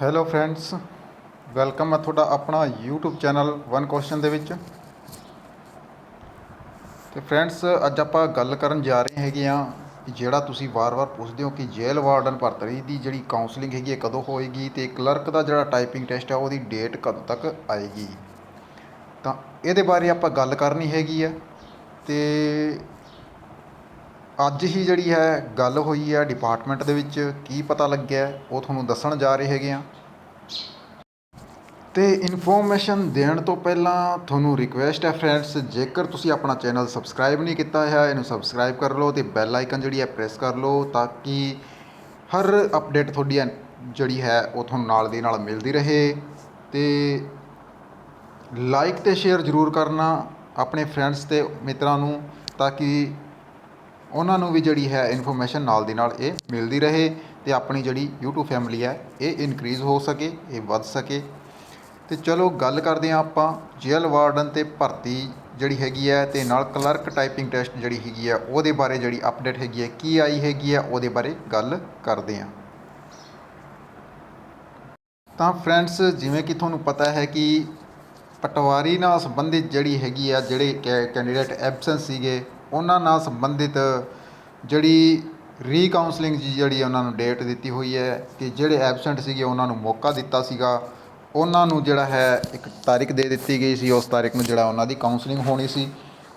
Hello friends, welcome ਹੈ ਤੁਹਾਡਾ ਆਪਣਾ YouTube ਚੈਨਲ ਵਨ ਕੁਐਸਚਨ ਦੇ ਵਿੱਚ। ਤੇ ਫਰੈਂਡਸ, ਅੱਜ ਆਪਾਂ ਗੱਲ ਕਰਨ ਜਾ ਰਹੇ ਹੈਗੇ ਆ ਕਿ ਜਿਹੜਾ ਤੁਸੀਂ ਵਾਰ-ਵਾਰ ਪੁੱਛਦੇ ਹੋ ਕਿ ਜੇਲ੍ਹ ਵਾਰਡਨ ਭਰਤੀ ਦੀ ਜਿਹੜੀ ਕਾਉਂਸਲਿੰਗ ਹੈਗੀ ਹੈ ਕਦੋਂ ਹੋਏਗੀ ਤੇ ਕਲਰਕ ਦਾ ਜਿਹੜਾ ਟਾਈਪਿੰਗ ਟੈਸਟ ਹੈ ਉਹਦੀ ਡੇਟ ਕਦੋਂ ਤੱਕ ਆਏਗੀ। ਤਾਂ ਇਹਦੇ ਬਾਰੇ ਆਪਾਂ ਗੱਲ ਕਰਨੀ ਹੈਗੀ ਆ। ਤੇ ਅੱਜ ਹੀ ਜਿਹੜੀ ਹੈ ਗੱਲ ਹੋਈ ਹੈ ਡਿਪਾਰਟਮੈਂਟ ਦੇ ਵਿੱਚ, ਕੀ ਪਤਾ ਲੱਗਿਆ ਉਹ ਤੁਹਾਨੂੰ ਦੱਸਣ ਜਾ ਰਹੇ ਹੈਗੇ ਆ। ਤੇ ਇਨਫੋਰਮੇਸ਼ਨ ਦੇਣ ਤੋਂ ਪਹਿਲਾਂ ਤੁਹਾਨੂੰ ਰਿਕੁਐਸਟ ਹੈ ਫਰੈਂਡਸ, ਜੇਕਰ ਤੁਸੀਂ ਆਪਣਾ ਚੈਨਲ ਸਬਸਕ੍ਰਾਈਬ ਨਹੀਂ ਕੀਤਾ ਹੈ ਇਹਨੂੰ ਸਬਸਕ੍ਰਾਈਬ ਕਰ ਲਓ ਤੇ ਬੈਲ ਆਈਕਨ ਜਿਹੜੀ ਹੈ ਪ੍ਰੈਸ ਕਰ ਲਓ ਤਾਂ ਕਿ ਹਰ ਅਪਡੇਟ ਤੁਹਾਡੀ ਜਿਹੜੀ ਹੈ ਉਹ ਤੁਹਾਨੂੰ ਨਾਲ ਦੀ ਨਾਲ ਮਿਲਦੀ ਰਹੇ। ਤੇ ਲਾਈਕ ਤੇ ਸ਼ੇਅਰ ਜ਼ਰੂਰ ਕਰਨਾ ਆਪਣੇ ਫਰੈਂਡਸ ਤੇ ਮਿੱਤਰਾਂ ਨੂੰ, ਤਾਂ ਕਿ ਉਹਨਾਂ ਨੂੰ ਵੀ ਜਿਹੜੀ ਹੈ ਇਨਫੋਰਮੇਸ਼ਨ ਨਾਲ ਦੀ ਨਾਲ ਇਹ ਮਿਲਦੀ ਰਹੇ ਤੇ ਆਪਣੀ ਜਿਹੜੀ YouTube ਫੈਮਿਲੀ ਹੈ ਇਹ ਇਨਕਰੀਜ਼ ਹੋ ਸਕੇ, ਇਹ ਵੱਧ ਸਕੇ। ਤੇ ਚਲੋ ਗੱਲ ਕਰਦੇ ਹਾਂ ਆਪਾਂ ਜੇਲ੍ਹ ਵਾਰਡਨ ਤੇ ਭਰਤੀ ਜਿਹੜੀ ਹੈਗੀ ਹੈ ਤੇ ਨਾਲ ਕਲਰਕ ਟਾਈਪਿੰਗ ਟੈਸਟ ਜਿਹੜੀ ਹੈਗੀ ਹੈ ਉਹਦੇ ਬਾਰੇ ਜਿਹੜੀ ਅਪਡੇਟ ਹੈਗੀ ਹੈ ਕੀ ਆਈ ਹੈਗੀ ਹੈ ਉਹਦੇ ਬਾਰੇ ਗੱਲ ਕਰਦੇ ਹਾਂ। ਤਾਂ ਫਰੈਂਡਸ, ਜਿਵੇਂ ਕਿ ਤੁਹਾਨੂੰ ਪਤਾ ਹੈ ਕਿ ਪਟਵਾਰੀ ਨਾਲ ਸੰਬੰਧਿਤ ਜਿਹੜੀ ਹੈਗੀ ਆ, ਜਿਹੜੇ ਕੈਂਡੀਡੇਟ ਐਬਸੈਂਟ ਸੀਗੇ ਉਹਨਾਂ ਨਾਲ ਸੰਬੰਧਿਤ ਜਿਹੜੀ ਰੀਕਾਉਂਸਲਿੰਗ ਦੀ ਜਿਹੜੀ ਉਹਨਾਂ ਨੂੰ ਡੇਟ ਦਿੱਤੀ ਹੋਈ ਹੈ ਕਿ ਜਿਹੜੇ ਐਬਸੈਂਟ ਸੀਗੇ ਉਹਨਾਂ ਨੂੰ ਮੌਕਾ ਦਿੱਤਾ ਸੀਗਾ, ਉਹਨਾਂ ਨੂੰ ਜਿਹੜਾ ਹੈ ਇੱਕ ਤਾਰੀਖ ਦੇ ਦਿੱਤੀ ਗਈ ਸੀ, ਉਸ ਤਾਰੀਖ ਨੂੰ ਜਿਹੜਾ ਉਹਨਾਂ ਦੀ ਕਾਉਂਸਲਿੰਗ ਹੋਣੀ ਸੀ।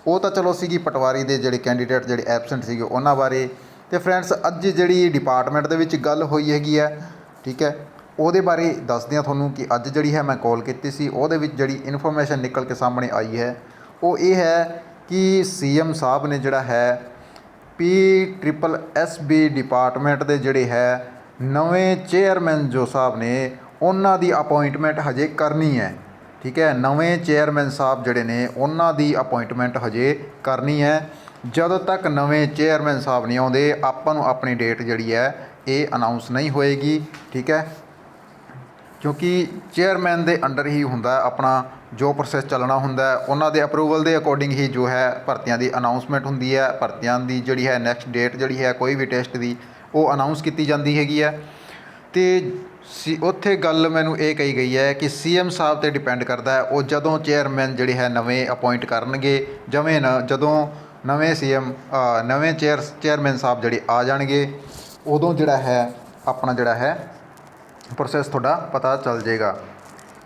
ਉਹ ਤਾਂ ਚਲੋ ਸੀਗੀ ਪਟਵਾਰੀ ਦੇ ਜਿਹੜੇ ਕੈਂਡੀਡੇਟ ਜਿਹੜੇ ਐਬਸੈਂਟ ਸੀਗੇ ਉਹਨਾਂ ਬਾਰੇ। ਤੇ ਫਰੈਂਡਸ, ਅੱਜ ਜਿਹੜੀ ਡਿਪਾਰਟਮੈਂਟ ਦੇ ਵਿੱਚ ਗੱਲ ਹੋਈ ਹੈਗੀ ਹੈ, ਠੀਕ ਹੈ, ਉਹਦੇ ਬਾਰੇ ਦੱਸਦੇ ਹਾਂ ਤੁਹਾਨੂੰ ਕਿ ਅੱਜ ਜਿਹੜੀ ਹੈ ਮੈਂ ਕਾਲ ਕੀਤੀ ਸੀ, ਉਹਦੇ ਵਿੱਚ ਜਿਹੜੀ ਇਨਫੋਰਮੇਸ਼ਨ ਨਿਕਲ ਕੇ ਸਾਹਮਣੇ ਆਈ ਹੈ ਉਹ ਇਹ ਹੈ ਕਿ CM ਸਾਹਿਬ ਨੇ ਜਿਹੜਾ ਹੈ PSSB ਡਿਪਾਰਟਮੈਂਟ ਦੇ ਜਿਹੜੇ ਹੈ ਨਵੇਂ ਚੇਅਰਮੈਨ ਜੋ ਸਾਹਿਬ ਨੇ ਉਹਨਾਂ ਦੀ ਅਪੋਇੰਟਮੈਂਟ ਹਜੇ ਕਰਨੀ ਹੈ। ਠੀਕ ਹੈ, ਨਵੇਂ ਚੇਅਰਮੈਨ ਸਾਹਿਬ ਜਿਹੜੇ ਨੇ ਉਹਨਾਂ ਦੀ ਅਪੋਇੰਟਮੈਂਟ ਹਜੇ ਕਰਨੀ ਹੈ। ਜਦੋਂ ਤੱਕ ਨਵੇਂ ਚੇਅਰਮੈਨ ਸਾਹਿਬ ਨਹੀਂ ਆਉਂਦੇ ਆਪਾਂ ਨੂੰ ਆਪਣੀ ਡੇਟ ਜਿਹੜੀ ਹੈ ਇਹ ਅਨਾਊਂਸ ਨਹੀਂ ਹੋਏਗੀ। ਠੀਕ ਹੈ, ਕਿਉਂਕਿ ਚੇਅਰਮੈਨ ਦੇ ਅੰਡਰ ਹੀ ਹੁੰਦਾ ਆਪਣਾ ਜੋ ਪ੍ਰੋਸੈਸ ਚੱਲਣਾ ਹੁੰਦਾ, ਉਹਨਾਂ ਦੇ ਅਪਰੂਵਲ ਦੇ ਅਕੋਰਡਿੰਗ ਹੀ ਜੋ ਹੈ ਭਰਤੀਆਂ ਦੀ ਅਨਾਊਂਸਮੈਂਟ ਹੁੰਦੀ ਹੈ। ਭਰਤੀਆਂ ਦੀ ਜਿਹੜੀ ਹੈ ਨੈਕਸਟ ਡੇਟ ਜਿਹੜੀ ਹੈ ਕੋਈ ਵੀ ਟੈਸਟ ਦੀ ਉਹ ਅਨਾਊਂਸ ਕੀਤੀ ਜਾਂਦੀ ਹੈਗੀ ਹੈ। ਤੇ ਉੱਥੇ ਗੱਲ ਮੈਨੂੰ ਇਹ ਕਹੀ ਗਈ ਹੈ ਕਿ CM ਸਾਹਿਬ 'ਤੇ ਡਿਪੈਂਡ ਕਰਦਾ ਹੈ, ਉਹ ਜਦੋਂ ਚੇਅਰਮੈਨ ਜਿਹੜੇ ਹੈ ਨਵੇਂ ਅਪੋਇੰਟ ਕਰਨਗੇ, ਜਦੋਂ ਨਵੇਂ ਨਵੇਂ ਚੇਅਰਮੈਨ ਸਾਹਿਬ ਜਿਹੜੇ ਆ ਜਾਣਗੇ ਉਦੋਂ ਜਿਹੜਾ ਹੈ ਆਪਣਾ ਜਿਹੜਾ ਹੈ ਪ੍ਰੋਸੈਸ ਤੁਹਾਡਾ ਪਤਾ ਚੱਲ ਜਾਏਗਾ।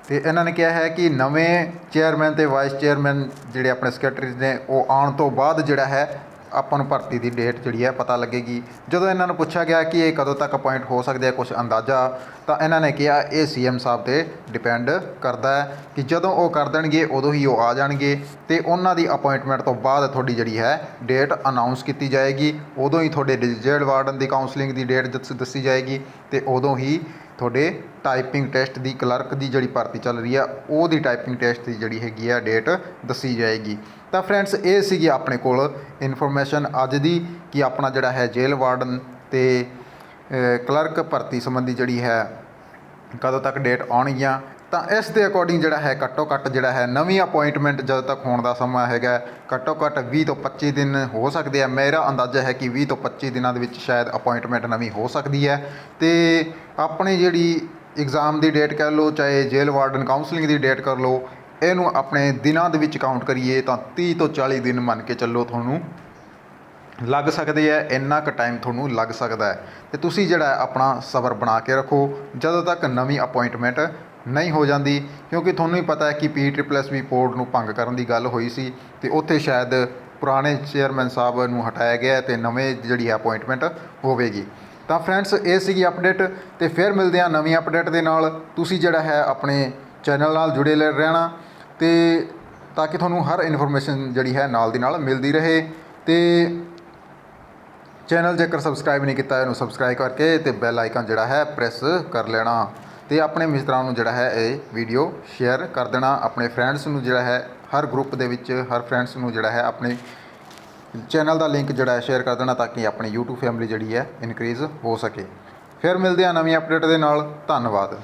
ਤੇ ਇਹਨਾਂ ਨੇ ਕਿਹਾ ਹੈ ਕਿ ਨਵੇਂ ਚੇਅਰਮੈਨ ਤੇ ਵਾਈਸ ਚੇਅਰਮੈਨ ਜਿਹੜੇ ਆਪਣੇ ਸੈਕਟਰੀਜ਼ ਨੇ ਉਹ ਆਉਣ ਤੋਂ ਬਾਅਦ ਜਿਹੜਾ ਹੈ ਆਪਾਂ ਨੂੰ ਭਰਤੀ ਦੀ ਡੇਟ ਜਿਹੜੀ ਹੈ ਪਤਾ ਲੱਗੇਗੀ। ਜਦੋਂ ਇਹਨਾਂ ਨੂੰ ਪੁੱਛਿਆ ਗਿਆ ਕਿ ਇਹ ਕਦੋਂ ਤੱਕ ਅਪੋਇੰਟ ਹੋ ਸਕਦੇ ਆ ਕੁਛ ਅੰਦਾਜ਼ਾ, ਤਾਂ ਇਹਨਾਂ ਨੇ ਕਿਹਾ ਇਹ CM ਸਾਹਿਬ 'ਤੇ ਡਿਪੈਂਡ ਕਰਦਾ ਹੈ ਕਿ ਜਦੋਂ ਉਹ ਕਰ ਦੇਣਗੇ ਉਦੋਂ ਹੀ ਉਹ ਆ ਜਾਣਗੇ ਤੇ ਉਹਨਾਂ ਦੀ ਅਪੋਇੰਟਮੈਂਟ ਤੋਂ ਬਾਅਦ ਤੁਹਾਡੀ ਜਿਹੜੀ ਹੈ ਡੇਟ ਅਨਾਊਂਸ ਕੀਤੀ ਜਾਏਗੀ। ਉਦੋਂ ਹੀ ਤੁਹਾਡੇ ਜੇਲ੍ਹ ਵਾਰਡਨ ਦੀ ਕਾਉਂਸਲਿੰਗ ਦੀ ਡੇਟ ਦੱਸੀ ਜਾਏਗੀ ਤੇ ਉਦੋਂ ਹੀ ਤੁਹਾਡੇ ਟਾਈਪਿੰਗ ਟੈਸਟ ਦੀ ਕਲਰਕ ਦੀ ਜਿਹੜੀ ਭਰਤੀ ਚੱਲ ਰਹੀ ਆ ਉਹਦੀ ਟਾਈਪਿੰਗ ਟੈਸਟ ਦੀ ਜਿਹੜੀ ਹੈਗੀ ਆ ਡੇਟ ਦੱਸੀ ਜਾਏਗੀ। ਤਾਂ ਫਰੈਂਡਸ, ਇਹ ਸੀਗੀ ਆਪਣੇ ਕੋਲ ਇਨਫੋਰਮੇਸ਼ਨ ਅੱਜ ਦੀ ਕਿ ਆਪਣਾ ਜਿਹੜਾ ਹੈ ਜੇਲ੍ਹ ਵਾਰਡਨ ਤੇ ਕਲਰਕ ਭਰਤੀ ਸੰਬੰਧੀ ਜਿਹੜੀ ਹੈ ਕਦੋਂ ਤੱਕ ਡੇਟ ਆਉਣਗੀਆਂ। ਤਾਂ ਇਸ ਦੇ ਅਕੋਰਡਿੰਗ ਜਿਹੜਾ ਹੈ ਘੱਟੋ ਘੱਟ ਜਿਹੜਾ ਹੈ ਨਵੀਂ ਅਪੋਇੰਟਮੈਂਟ ਜਦੋਂ ਤੱਕ ਹੋਣ ਦਾ ਸਮਾਂ ਹੈਗਾ ਘੱਟੋ ਘੱਟ 20 ਤੋਂ 25 ਦਿਨ ਹੋ ਸਕਦੇ ਆ। ਮੇਰਾ ਅੰਦਾਜ਼ਾ ਹੈ ਕਿ 20 ਤੋਂ 25 ਦਿਨਾਂ ਦੇ ਵਿੱਚ ਸ਼ਾਇਦ ਅਪੋਇੰਟਮੈਂਟ ਨਵੀਂ ਹੋ ਸਕਦੀ ਹੈ। ਤੇ ਆਪਣੀ ਜਿਹੜੀ ਐਗਜ਼ਾਮ ਦੀ ਡੇਟ ਕਹਿ ਲਓ ਚਾਹੇ ਜੇਲ੍ਹ ਵਾਰਡਨ ਕਾਉਂਸਲਿੰਗ ਦੀ ਡੇਟ ਕਰ ਲਓ, ਇਹਨੂੰ ਆਪਣੇ ਦਿਨਾਂ ਦੇ ਵਿੱਚ ਕਾਊਂਟ ਕਰੀਏ ਤਾਂ 30 ਤੋਂ 40 ਦਿਨ ਮੰਨ ਕੇ ਚੱਲੋ ਤੁਹਾਨੂੰ ਲੱਗ ਸਕਦੇ ਹੈ। ਇੰਨਾ ਕੁ ਟਾਈਮ ਤੁਹਾਨੂੰ ਲੱਗ ਸਕਦਾ ਹੈ ਤੇ ਤੁਸੀਂ ਜਿਹੜਾ ਆਪਣਾ ਸਬਰ ਬਣਾ ਕੇ ਰੱਖੋ ਜਦੋਂ ਤੱਕ ਨਵੀਂ ਅਪੋਇੰਟਮੈਂਟ ਨਹੀਂ ਹੋ ਜਾਂਦੀ। ਕਿਉਂਕਿ ਤੁਹਾਨੂੰ ਹੀ ਪਤਾ ਹੈ ਕਿ PSSB ਕੋਡ ਨੂੰ ਭੰਗ ਕਰਨ ਦੀ ਗੱਲ ਹੋਈ ਸੀ ਤੇ ਉੱਥੇ ਸ਼ਾਇਦ ਪੁਰਾਣੇ ਚੇਅਰਮੈਨ ਸਾਹਿਬ ਨੂੰ ਹਟਾਇਆ ਗਿਆ ਤੇ ਨਵੇਂ ਜਿਹੜੀ ਅਪੋਇੰਟਮੈਂਟ ਹੋਵੇਗੀ। ਤਾਂ ਫਰੈਂਡਸ, ਇਹ ਸੀਗੀ ਅਪਡੇਟ ਤੇ ਫਿਰ ਮਿਲਦੇ ਹਾਂ ਨਵੀਂ ਅਪਡੇਟ ਦੇ ਨਾਲ। ਤੁਸੀਂ ਜਿਹੜਾ ਹੈ ਆਪਣੇ ਚੈਨਲ ਨਾਲ ਜੁੜੇ ਰਹਿਣਾ ਤੇ ਤਾਂ ਕਿ ਤੁਹਾਨੂੰ ਹਰ ਇਨਫੋਰਮੇਸ਼ਨ ਜਿਹੜੀ ਹੈ ਨਾਲ ਦੀ ਨਾਲ ਮਿਲਦੀ ਰਹੇ। ਤੇ ਚੈਨਲ ਜੇਕਰ ਸਬਸਕ੍ਰਾਈਬ ਨਹੀਂ ਕੀਤਾ ਇਹਨੂੰ ਸਬਸਕ੍ਰਾਈਬ ਕਰਕੇ ਤੇ ਬੈਲ ਆਈਕਨ ਜਿਹੜਾ ਹੈ ਪ੍ਰੈਸ ਕਰ ਲੈਣਾ ਤੇ ਆਪਣੇ ਮਿੱਤਰਾਂ ਨੂੰ ਜਿਹੜਾ ਹੈ ਇਹ ਵੀਡੀਓ ਸ਼ੇਅਰ ਕਰ ਦੇਣਾ। ਆਪਣੇ ਫਰੈਂਡਸ ਨੂੰ ਜਿਹੜਾ ਹੈ ਹਰ ਗਰੁੱਪ ਦੇ ਵਿੱਚ ਹਰ ਫਰੈਂਡਸ ਨੂੰ ਜਿਹੜਾ ਹੈ ਆਪਣੇ ਚੈਨਲ ਦਾ ਲਿੰਕ ਜਿਹੜਾ ਹੈ ਸ਼ੇਅਰ ਕਰ ਦੇਣਾ ਤਾਂ ਕਿ ਆਪਣੀ YouTube ਫੈਮਿਲੀ ਜਿਹੜੀ ਹੈ ਇਨਕਰੀਜ਼ ਹੋ ਸਕੇ। ਫਿਰ ਮਿਲਦੇ ਹਾਂ ਨਵੀਂ ਅਪਡੇਟ ਦੇ ਨਾਲ। ਧੰਨਵਾਦ।